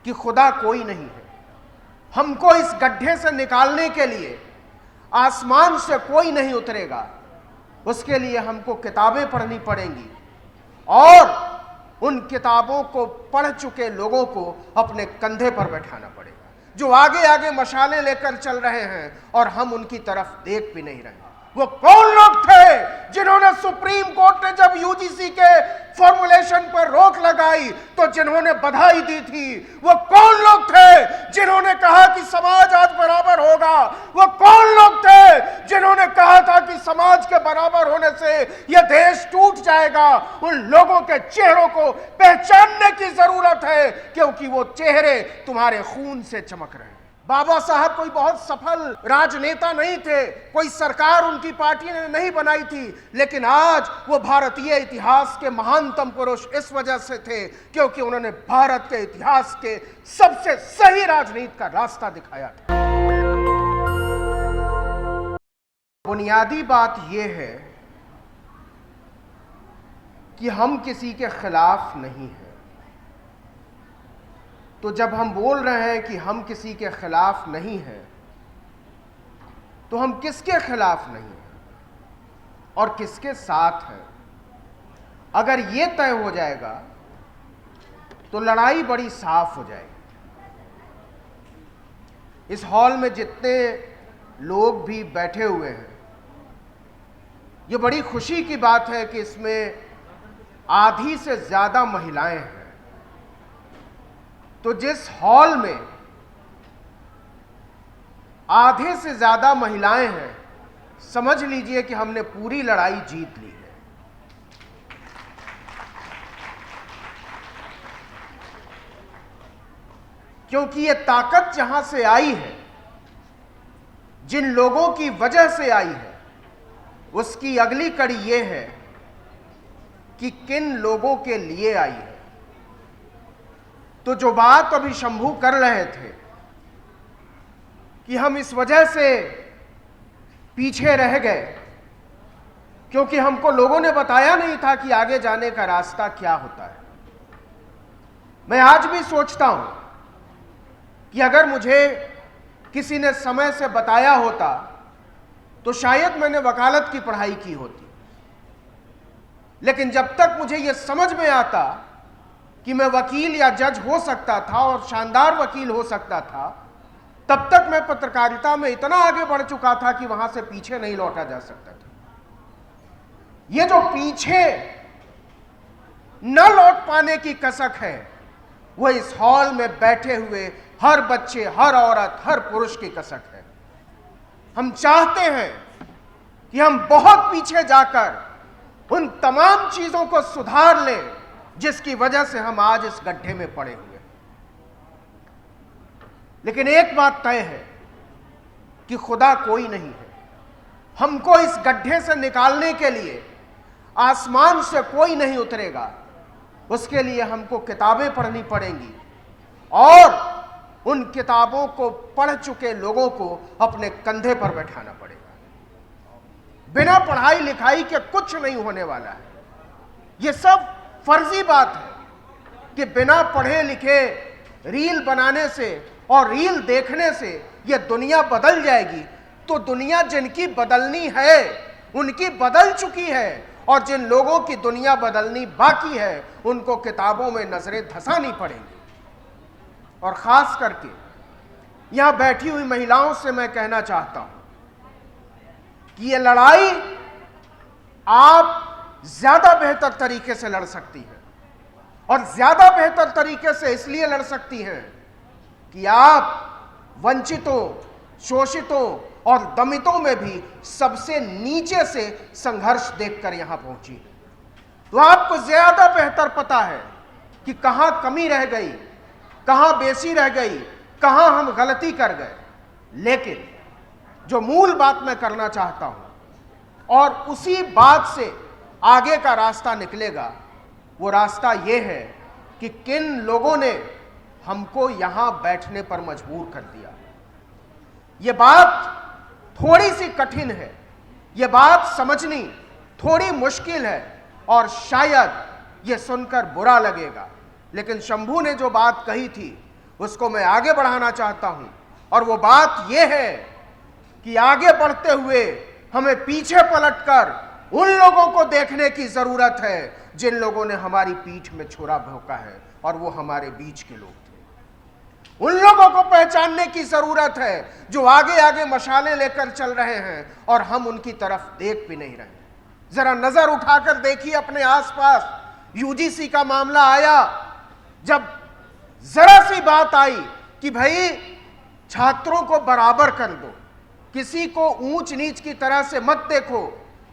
कि खुदा कोई नहीं है। हमको इस गड्ढे से निकालने के लिए आसमान से कोई नहीं उतरेगा, उसके लिए हमको किताबें पढ़नी पड़ेंगी और उन किताबों को पढ़ चुके लोगों को अपने कंधे पर बैठाना पड़ेगा, जो आगे आगे मशालें लेकर चल रहे हैं और हम उनकी तरफ देख भी नहीं रहे। वो कौन लोग थे जिन्होंने सुप्रीम कोर्ट ने जब यूजीसी के फॉर्मुलेशन पर रोक लगाई तो जिन्होंने बधाई दी थी? वो कौन लोग थे जिन्होंने कहा कि समाज आज बराबर होगा? वो कौन लोग थे जिन्होंने कहा था कि समाज के बराबर होने से यह देश टूट जाएगा? उन लोगों के चेहरों को पहचानने की जरूरत है, क्योंकि वो चेहरे तुम्हारे खून से चमक रहे हैं। बाबा साहब कोई बहुत सफल राजनेता नहीं थे, कोई सरकार उनकी पार्टी ने नहीं बनाई थी, लेकिन आज वो भारतीय इतिहास के महानतम पुरुष इस वजह से थे क्योंकि उन्होंने भारत के इतिहास के सबसे सही राजनीति का रास्ता दिखाया था। बुनियादी बात यह है कि हम किसी के खिलाफ नहीं हैं। तो जब हम बोल रहे हैं कि हम किसी के खिलाफ नहीं हैं, तो हम किसके खिलाफ नहीं हैं और किसके साथ हैं? अगर ये तय हो जाएगा तो लड़ाई बड़ी साफ हो जाएगी। इस हॉल में जितने लोग भी बैठे हुए हैं, ये बड़ी खुशी की बात है कि इसमें आधी से ज्यादा महिलाएं हैं। तो जिस हॉल में आधे से ज्यादा महिलाएं हैं, समझ लीजिए कि हमने पूरी लड़ाई जीत ली है। क्योंकि ये ताकत जहां से आई है, जिन लोगों की वजह से आई है, उसकी अगली कड़ी ये है कि किन लोगों के लिए आई है। तो जो बात अभी शंभू कर रहे थे कि हम इस वजह से पीछे रह गए क्योंकि हमको लोगों ने बताया नहीं था कि आगे जाने का रास्ता क्या होता है। मैं आज भी सोचता हूं कि अगर मुझे किसी ने समय से बताया होता तो शायद मैंने वकालत की पढ़ाई की होती, लेकिन जब तक मुझे यह समझ में आता कि मैं वकील या जज हो सकता था और शानदार वकील हो सकता था, तब तक मैं पत्रकारिता में इतना आगे बढ़ चुका था कि वहां से पीछे नहीं लौटा जा सकता था। ये जो पीछे न लौट पाने की कसक है, वो इस हॉल में बैठे हुए हर बच्चे, हर औरत, हर पुरुष की कसक है। हम चाहते हैं कि हम बहुत पीछे जाकर उन तमाम चीजों को सुधार लें जिसकी वजह से हम आज इस गड्ढे में पड़े हुए। लेकिन एक बात तय है कि खुदा कोई नहीं है। हमको इस गड्ढे से निकालने के लिए आसमान से कोई नहीं उतरेगा, उसके लिए हमको किताबें पढ़नी पड़ेंगी और उन किताबों को पढ़ चुके लोगों को अपने कंधे पर बैठाना पड़ेगा। बिना पढ़ाई लिखाई के कुछ नहीं होने वाला है। यह सब फर्जी बात है कि बिना पढ़े लिखे रील बनाने से और रील देखने से यह दुनिया बदल जाएगी। तो दुनिया जिनकी बदलनी है उनकी बदल चुकी है, और जिन लोगों की दुनिया बदलनी बाकी है उनको किताबों में नजरें धंसानी पड़ेंगी। और खास करके यहां बैठी हुई महिलाओं से मैं कहना चाहता हूं कि यह लड़ाई आप ज्यादा बेहतर तरीके से लड़ सकती है, और ज्यादा बेहतर तरीके से इसलिए लड़ सकती हैं कि आप वंचितों, शोषितों और दमितों में भी सबसे नीचे से संघर्ष देखकर यहां पहुंची। तो आपको ज्यादा बेहतर पता है कि कहां कमी रह गई, कहां बेसी रह गई, कहां हम गलती कर गए। लेकिन जो मूल बात मैं करना चाहता हूं और उसी बात से आगे का रास्ता निकलेगा, वो रास्ता ये है कि किन लोगों ने हमको यहां बैठने पर मजबूर कर दिया। ये बात थोड़ी सी कठिन है, ये बात समझनी थोड़ी मुश्किल है और शायद ये सुनकर बुरा लगेगा, लेकिन शंभू ने जो बात कही थी उसको मैं आगे बढ़ाना चाहता हूं। और वो बात यह है कि आगे बढ़ते हुए हमें पीछे पलटकर उन लोगों को देखने की जरूरत है जिन लोगों ने हमारी पीठ में छुरा भोंका है, और वो हमारे बीच के लोग थे। उन लोगों को पहचानने की जरूरत है जो आगे आगे मशाले लेकर चल रहे हैं और हम उनकी तरफ देख भी नहीं रहे। जरा नजर उठाकर देखिए अपने आसपास। यूजीसी का मामला आया, जब जरा सी बात आई कि भाई छात्रों को बराबर कर दो, किसी को ऊंच नीच की तरह से मत देखो,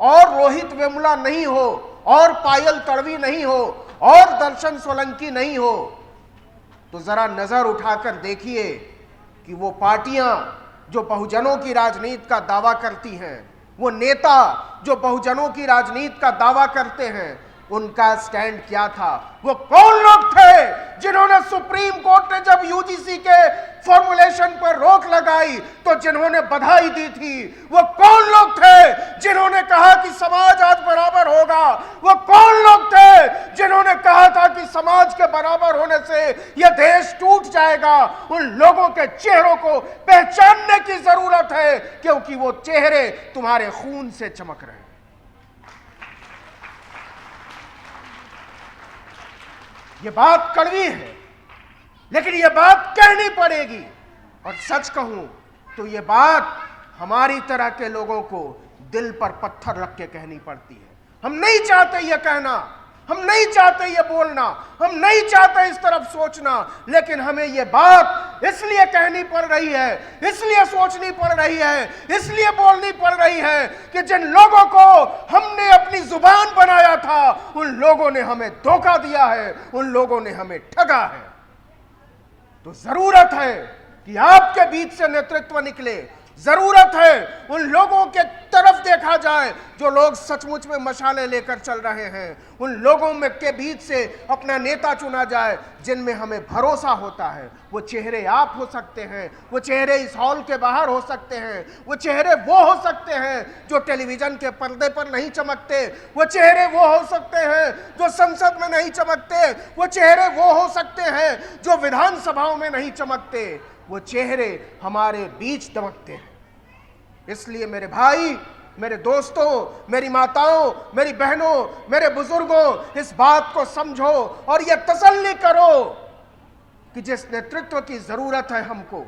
और रोहित वेमुला नहीं हो, और पायल तड़वी नहीं हो, और दर्शन सोलंकी नहीं हो, तो जरा नजर उठाकर देखिए कि वो पार्टियां जो बहुजनों की राजनीति का दावा करती हैं, वो नेता जो बहुजनों की राजनीति का दावा करते हैं, उनका स्टैंड क्या था? वो कौन लोग थे जिन्होंने सुप्रीम कोर्ट ने जब यूजीसी के फॉर्मुलेशन पर रोक लगाई तो जिन्होंने बधाई दी थी? वो कौन लोग थे जिन्होंने कहा कि समाज आज बराबर होगा? वो कौन लोग थे जिन्होंने कहा था कि समाज के बराबर होने से यह देश टूट जाएगा? उन लोगों के चेहरों को पहचानने की जरूरत है, क्योंकि वो चेहरे तुम्हारे खून से चमक रहे हैं। ये बात कड़वी है, लेकिन ये बात कहनी पड़ेगी। और सच कहूं तो ये बात हमारी तरह के लोगों को दिल पर पत्थर रख के कहनी पड़ती है। हम नहीं चाहते ये कहना, हम नहीं चाहते ये बोलना, हम नहीं चाहते इस तरफ सोचना, लेकिन हमें ये बात इसलिए कहनी पड़ रही है, इसलिए सोचनी पड़ रही है, इसलिए बोलनी पड़ रही है कि जिन लोगों को हमने अपनी जुबान बनाया था, उन लोगों ने हमें धोखा दिया है, उन लोगों ने हमें ठगा है। तो जरूरत है कि आपके बीच से नेतृत्व निकले। जरूरत है उन लोगों के तरफ देखा जाए जो लोग सचमुच में मशाले लेकर चल रहे हैं। उन लोगों में के बीच से अपना नेता चुना जाए जिनमें हमें भरोसा होता है। वो चेहरे आप हो सकते हैं, वो चेहरे इस हॉल के बाहर हो सकते हैं, वो चेहरे वो हो सकते हैं जो टेलीविजन के पर्दे पर नहीं चमकते, वो चेहरे वो हो सकते हैं जो संसद में नहीं चमकते, वो चेहरे वो हो सकते हैं जो विधानसभाओं में नहीं चमकते, वो चेहरे हमारे बीच दमकते हैं। इसलिए मेरे भाई, मेरे दोस्तों, मेरी माताओं, मेरी बहनों, मेरे बुजुर्गों, इस बात को समझो और यह तसल्ली करो कि जिस नेतृत्व की जरूरत है हमको,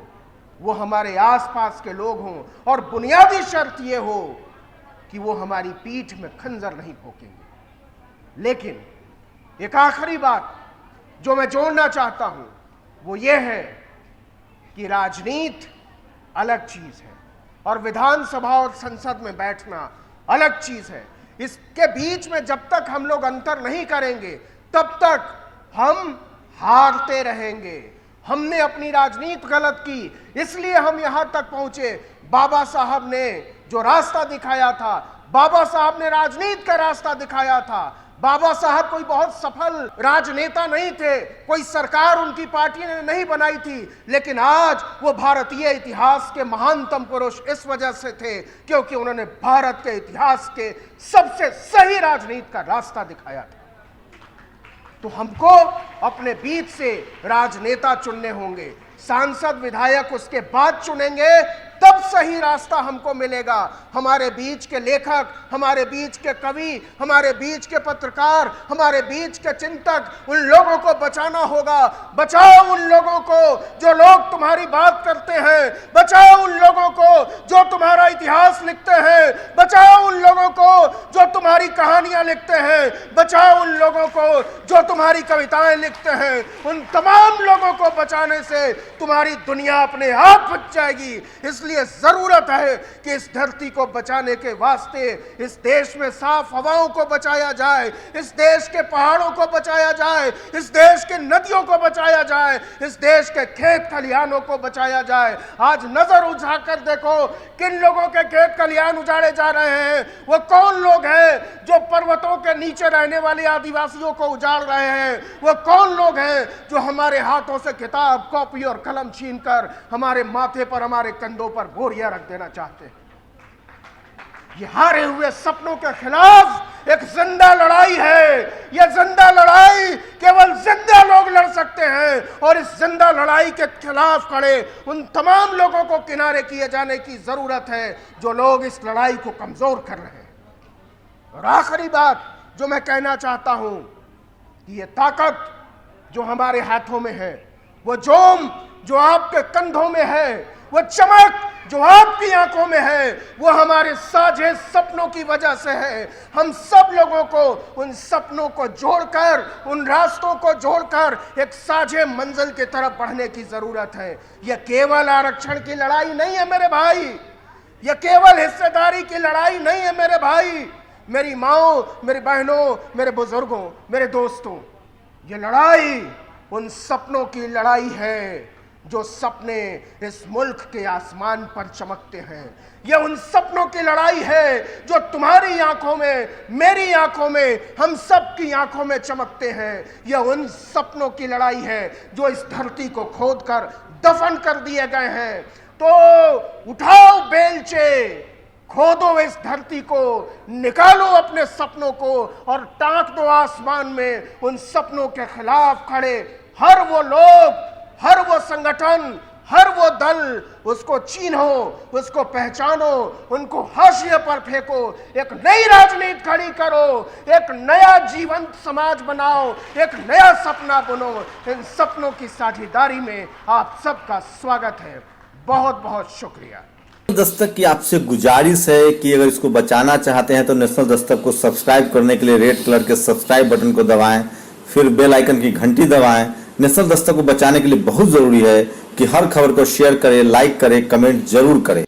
वो हमारे आसपास के लोग हों, और बुनियादी शर्त यह हो कि वो हमारी पीठ में खंजर नहीं भोंकेंगे। लेकिन एक आखिरी बात जो मैं जोड़ना चाहता हूं वो ये है कि राजनीति अलग चीज है और विधानसभा और संसद में बैठना अलग चीज है। इसके बीच में जब तक हम लोग अंतर नहीं करेंगे तब तक हम हारते रहेंगे। हमने अपनी राजनीति गलत की, इसलिए हम यहां तक पहुंचे। बाबा साहब ने जो रास्ता दिखाया था, बाबा साहब ने राजनीति का रास्ता दिखाया था। बाबा साहब कोई बहुत सफल राजनेता नहीं थे, कोई सरकार उनकी पार्टी ने नहीं बनाई थी, लेकिन आज वो भारतीय इतिहास के महानतम पुरुष इस वजह से थे क्योंकि उन्होंने भारत के इतिहास के सबसे सही राजनीति का रास्ता दिखाया था। तो हमको अपने बीच से राजनेता चुनने होंगे, सांसद विधायक उसके बाद चुनेंगे, तब सही रास्ता हमको मिलेगा। हमारे बीच के लेखक, हमारे बीच के कवि, हमारे बीच के पत्रकार, हमारे बीच के चिंतक, उन लोगों को बचाना होगा। बचाओ उन लोगों को जो लोग तुम्हारी बात करते हैं, बचाओ उन लोगों को जो तुम्हारा इतिहास लिखते हैं, बचाओ उन लोगों को जो तुम्हारी कहानियां लिखते हैं, बचाओ उन लोगों को जो तुम्हारी कविताएं लिखते हैं। उन तमाम लोगों को बचाने से तुम्हारी दुनिया अपने आप बच जाएगी। इसलिए जरूरत है कि इस धरती को बचाने के वास्ते इस देश में साफ हवाओं को बचाया जाए, इस देश के पहाड़ों को बचाया जाए, इस देश के नदियों को बचाया जाए, इस देश के खेत खलिहानों को बचाया जाए। आज नजर उठाकर देखो किन लोगों के खेत खलिहान उजाड़े जा रहे हैं। वो कौन लोग हैं जो पर्वतों के नीचे रहने वाले आदिवासियों को उजाड़ रहे हैं? वो कौन लोग हैं जो हमारे हाथों से किताब, कॉपी और कलम छीनकर हमारे माथे पर, हमारे कंधों पर बोरियां रख देना चाहते हैं? ये हारे हुए सपनों के खिलाफ एक जिंदा लड़ाई है। यह जिंदा लड़ाई केवल जिंदा लोग लड़ सकते हैं और इस जिंदा लड़ाई के खिलाफ खड़े उन तमाम लोगों को किनारे किए जाने की जरूरत है जो लोग इस लड़ाई को कमजोर कर रहे हैं। और आखिरी बात जो मैं कहना चाहता हूं कि ये ताकत जो हमारे हाथों में है, वो जोम जो आपके कंधों में है, वो चमक जो आपकी आंखों में है, वो हमारे साझे सपनों की वजह से है। हम सब लोगों को उन सपनों को जोड़कर, उन रास्तों को जोड़कर एक साझे मंजिल की तरफ बढ़ने की जरूरत है। यह केवल आरक्षण की लड़ाई नहीं है मेरे भाई, यह केवल हिस्सेदारी की लड़ाई नहीं है मेरे भाई, मेरी माओ, मेरी बहनों, मेरे बुजुर्गों, मेरे दोस्तों, ये लड़ाई उन सपनों की लड़ाई है जो सपने इस मुल्क के आसमान पर चमकते हैं। यह उन सपनों की लड़ाई है जो तुम्हारी आंखों में, मेरी आंखों में, हम सब की आंखों में चमकते हैं। यह उन सपनों की लड़ाई है जो इस धरती को खोदकर दफन कर दिए गए हैं। तो उठाओ बेलचे, खोदो इस धरती को, निकालो अपने सपनों को और टांक दो आसमान में उन सपनों के खिलाफ खड़े हर वो लोग, हर वो संगठन, हर वो दल, उसको चिन्हो, उसको पहचानो, उनको हाशिए पर फेंको, एक नई राजनीति खड़ी करो, एक नया जीवंत समाज बनाओ, एक नया सपना बुनो। इन सपनों की साझेदारी में आप सबका स्वागत है। बहुत बहुत शुक्रिया। दस्तक की आपसे गुजारिश है कि अगर इसको बचाना चाहते हैं तो नेशनल दस्तक को सब्सक्राइब करने के लिए रेड कलर के सब्सक्राइब बटन को दबाएं, फिर बेल आइकन की घंटी दबाएं। नेशनल दस्तक को बचाने के लिए बहुत जरूरी है कि हर खबर को शेयर करें, लाइक करें, कमेंट जरूर करें।